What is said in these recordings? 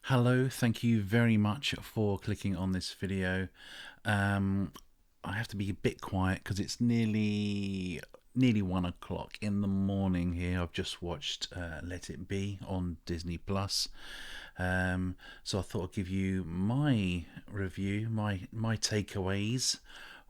Hello, thank you very much for clicking on this video. I have to be a bit quiet because it's nearly 1 o'clock in the morning here. I've just watched Let It Be on Disney Plus. So I thought I'd give you my review, my takeaways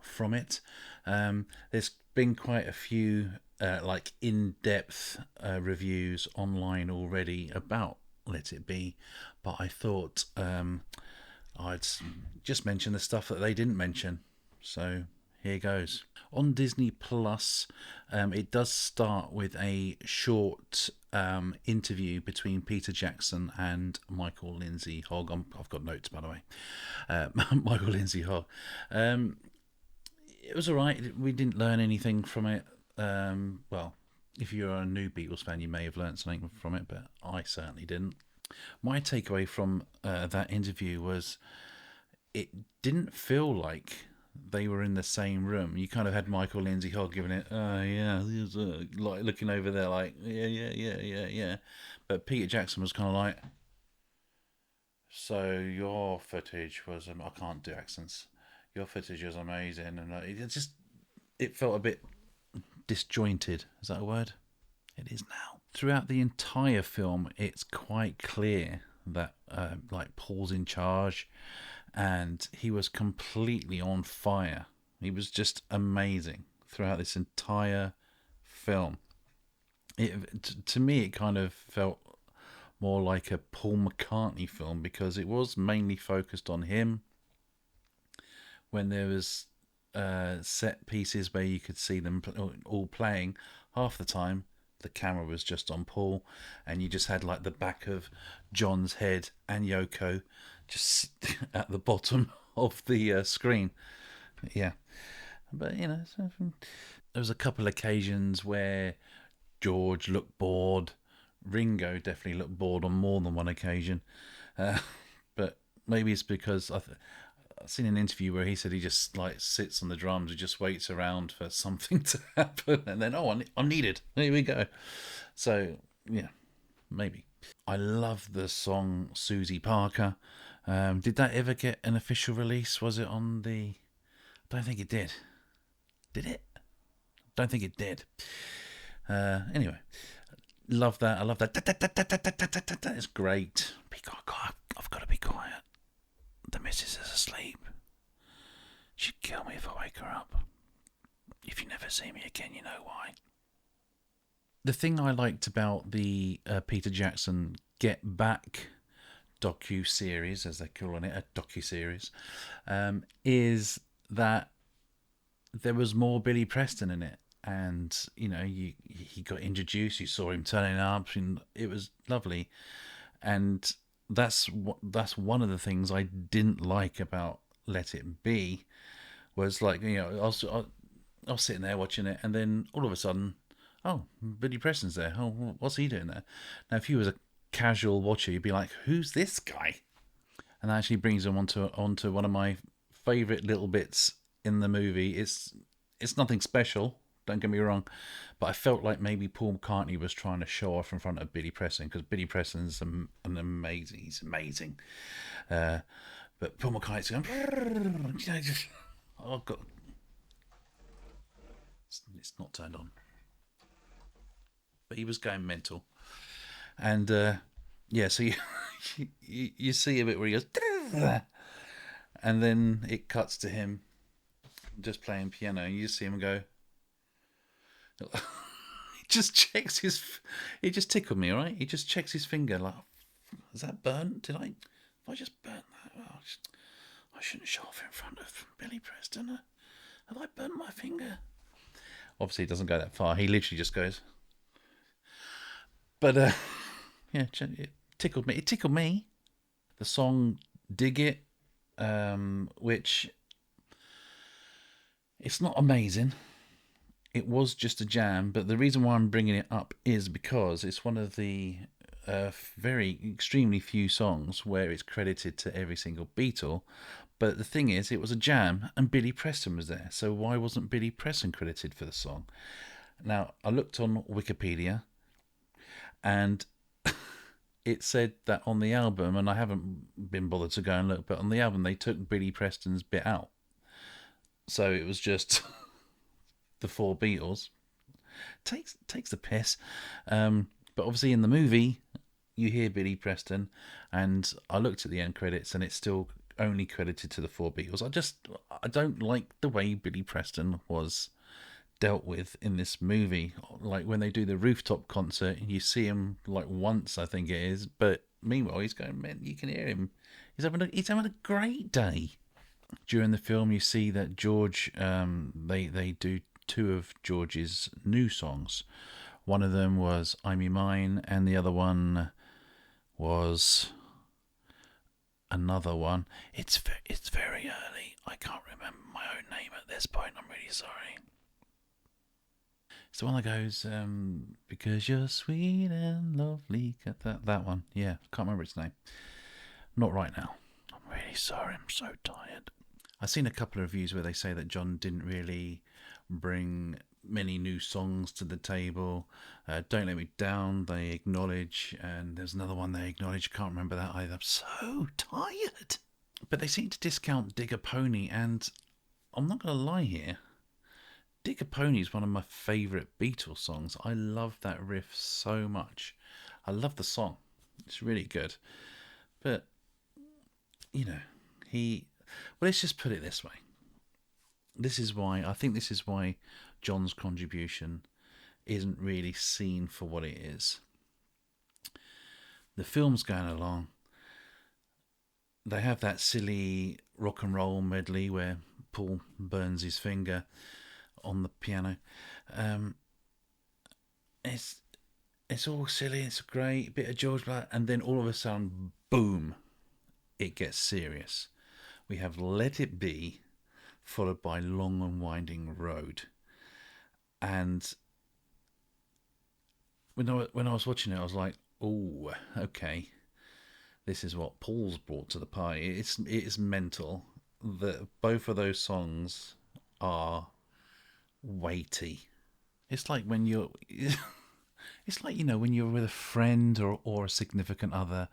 from it. There's been quite a few like in-depth reviews online already about Let It Be, but I thought I'd just mention the stuff that they didn't mention. So here goes. On Disney Plus, it does start with a short interview between Peter Jackson and Michael Lindsay-Hogg. I've got notes, by the way. Michael Lindsay-Hogg. It was alright. We didn't learn anything from it. Well, if you're a new Beatles fan, you may have learned something from it, but I certainly didn't. My takeaway from that interview was it didn't feel like they were in the same room. You kind of had Michael Lindsay-Hogg giving it, yeah, he was, like looking over there, like yeah. But Peter Jackson was kind of like, so your footage was, I can't do accents. Your footage was amazing, and it felt a bit disjointed. Is that a word? It is now. Throughout the entire film, it's quite clear that like Paul's in charge, and he was completely on fire. He was just amazing throughout this entire film. To me, it kind of felt more like a Paul McCartney film because it was mainly focused on him. When there was set pieces where you could see them all playing, half the time the camera was just on Paul, and you just had like the back of John's head and Yoko just at the bottom of the screen. Yeah, but there was a couple of occasions where George looked bored. Ringo definitely looked bored on more than one occasion, but maybe it's because I've seen an interview where he said he just like sits on the drums and just waits around for something to happen, and then I'm needed. Here we go. So yeah, maybe. I love the song Susie Parker. Did that ever get an official release? Was it on the? I don't think it did. Did it? Don't think it did. Anyway, love that. I love that. It's great. I've got to be quiet. The missus is asleep. She'd kill me if I wake her up. If you never see me again, you know why. The thing I liked about the Peter Jackson Get Back docu-series, as they're calling it, a docu-series, is that there was more Billy Preston in it. And, he got introduced, you saw him turning up, and it was lovely. And that's one of the things I didn't like about Let It Be was like I was sitting there watching it, and then all of a sudden, oh, Billy Preston's there. Oh, what's he doing there? Now, if you was a casual watcher, you'd be like, who's this guy? And that actually brings him onto one of my favourite little bits in the movie. It's nothing special. Don't get me wrong, but I felt like maybe Paul McCartney was trying to show off in front of Billy Preston because Billy Preston's an amazing. He's amazing. But Paul McCartney's going, oh god, it's not turned on. But he was going mental, and yeah. So you see a bit where he goes, and then it cuts to him just playing piano. And you just see him go. He just checks his. He just tickled me, all right. He just checks his finger like, is that burnt? If I just burnt that, I shouldn't show off in front of Billy Preston. Have I burnt my finger? Obviously, it doesn't go that far. He literally just goes. But yeah, it tickled me. It tickled me. The song "Dig It," which it's not amazing. It was just a jam, but the reason why I'm bringing it up is because it's one of the very extremely few songs where it's credited to every single Beatle. But the thing is, it was a jam and Billy Preston was there. So why wasn't Billy Preston credited for the song? Now, I looked on Wikipedia and it said that on the album, and I haven't been bothered to go and look, but on the album they took Billy Preston's bit out, so it was just the four Beatles. Takes the piss, but obviously in the movie you hear Billy Preston, and I looked at the end credits and it's still only credited to the four Beatles. I don't like the way Billy Preston was dealt with in this movie. Like when they do the rooftop concert, you see him like once, I think it is, but meanwhile he's going, man, you can hear him. He's having a great day. During the film, you see that George, they do two of George's new songs. One of them was "I'm Your Mine," and the other one was another one. It's very early. I can't remember my own name at this point. I'm really sorry. It's the one that goes, because you're sweet and lovely. That one. Yeah, I can't remember its name. Not right now. I'm really sorry. I'm so tired. I've seen a couple of reviews where they say that John didn't really bring many new songs to the table. Don't Let Me Down, they acknowledge, and there's another one they acknowledge. Can't remember that either. I'm so tired. But they seem to discount Dig a Pony, and I'm not going to lie here. Dig a Pony is one of my favourite Beatles songs. I love that riff so much. I love the song. It's really good. But, you know, well, let's just put it this way. I think this is why John's contribution isn't really seen for what it is. The film's going along. They have that silly rock and roll medley where Paul burns his finger on the piano. It's all silly. It's a great bit of George Black, and then all of a sudden, boom, it gets serious. We have Let It Be, followed by Long and Winding Road. And when I was watching it, I was like, oh, okay, this is what Paul's brought to the party. It is mental that both of those songs are weighty. It's like when you're it's like, when you're with a friend or a significant other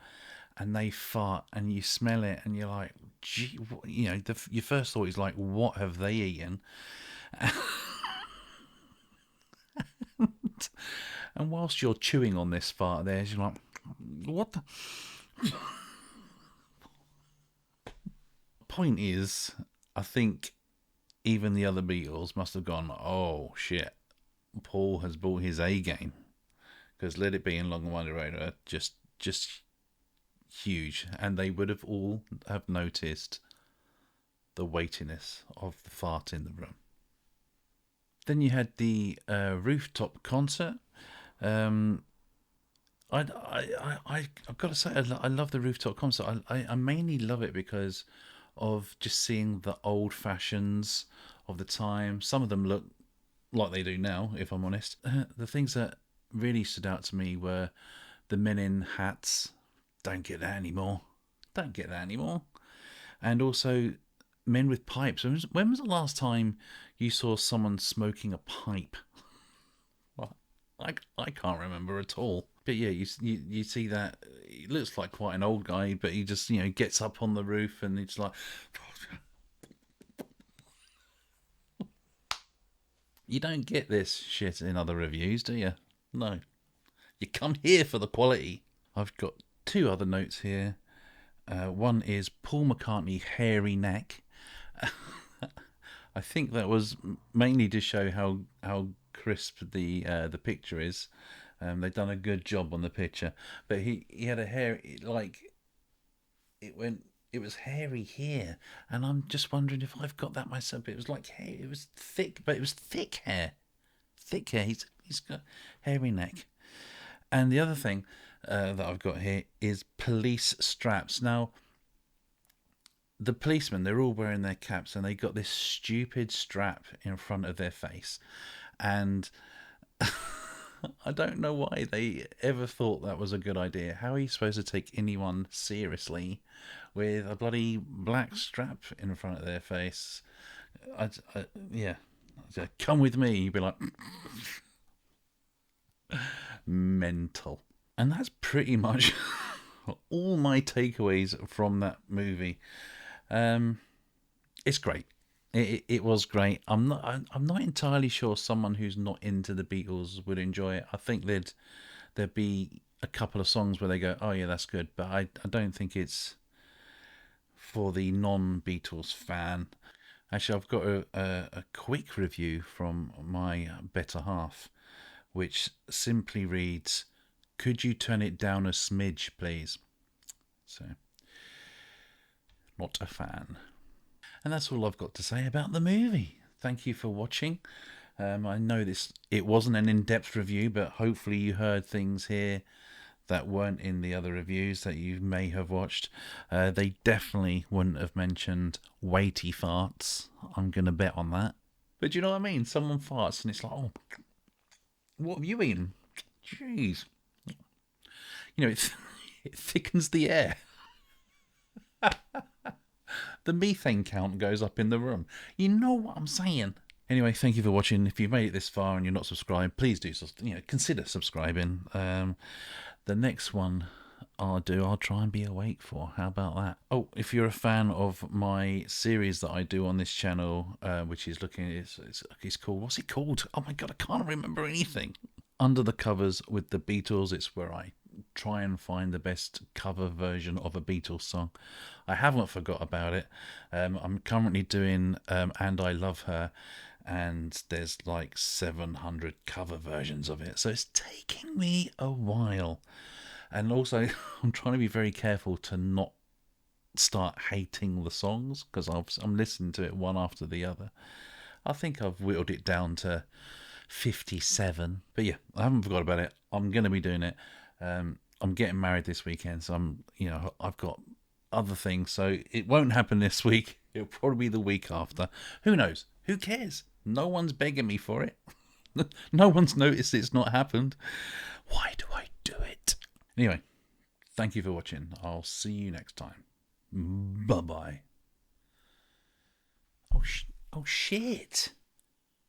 and they fart and you smell it and you're like, gee, your first thought is like, what have they eaten? And whilst you're chewing on this fart there, you're like, what the point is, I think even the other Beatles must have gone, oh shit, Paul has brought his A game, because Let It Be and Long and Winding Road are just huge, and they would have all have noticed the weightiness of the fart in the room. Then you had the Rooftop Concert. I've got to say, I love the Rooftop Concert. I mainly love it because of just seeing the old fashions of the time. Some of them look like they do now, if I'm honest. The things that really stood out to me were the men in hats. Don't get that anymore. And also men with pipes. When was the last time you saw someone smoking a pipe? Well, I can't remember at all. But yeah, you see that. He looks like quite an old guy, but he just gets up on the roof and it's like. You don't get this shit in other reviews, do you? No. You come here for the quality. I've got two other notes here. One is Paul McCartney hairy neck. I think that was mainly to show how crisp the picture is. They've done a good job on the picture, but he had a hair like it was hairy here, and I'm just wondering if I've got that myself. But it was like hair. It was thick, but it was thick hair. He's got hairy neck. And the other thing that I've got here is police straps. Now, the policemen, they're all wearing their caps and they got this stupid strap in front of their face. And I don't know why they ever thought that was a good idea. How are you supposed to take anyone seriously with a bloody black strap in front of their face? Yeah. Come with me. You'd be like... mental. And that's pretty much all my takeaways from that movie. It's great. It was great. I'm not entirely sure someone who's not into the Beatles would enjoy it. I think there'd be a couple of songs where they go, oh yeah, that's good, but I don't think it's for the non-Beatles fan. Actually, I've got a quick review from my better half, which simply reads, "Could you turn it down a smidge, please?" So, not a fan. And that's all I've got to say about the movie. Thank you for watching. I know it wasn't an in-depth review, but hopefully you heard things here that weren't in the other reviews that you may have watched. They definitely wouldn't have mentioned weighty farts. I'm going to bet on that. But do you know what I mean? Someone farts and it's like, oh, what have you eaten? Jeez. You know, it thickens the air. The methane count goes up in the room. You know what I'm saying? Anyway, thank you for watching. If you've made it this far and you're not subscribed, please do consider subscribing. The next one I'll try and be awake for. How about that? Oh, if you're a fan of my series that I do on this channel, which is it's called, what's it called? Oh my god, I can't remember anything. Under the Covers with the Beatles. It's where I try and find the best cover version of a Beatles song. I haven't forgot about it. I'm currently doing And I Love Her, and there's like 700 cover versions of it, so it's taking me a while. And also I'm trying to be very careful to not start hating the songs, because I'm listening to it one after the other. I think I've whittled it down to 57, but yeah, I haven't forgot about it. I'm going to be doing it. I'm getting married this weekend, so I've got other things, so it won't happen this week. It'll probably be the week after. Who knows? Who cares? No one's begging me for it. No one's noticed it's not happened. Why do I do it? Anyway, thank you for watching. I'll see you next time. Bye-bye. Oh shit.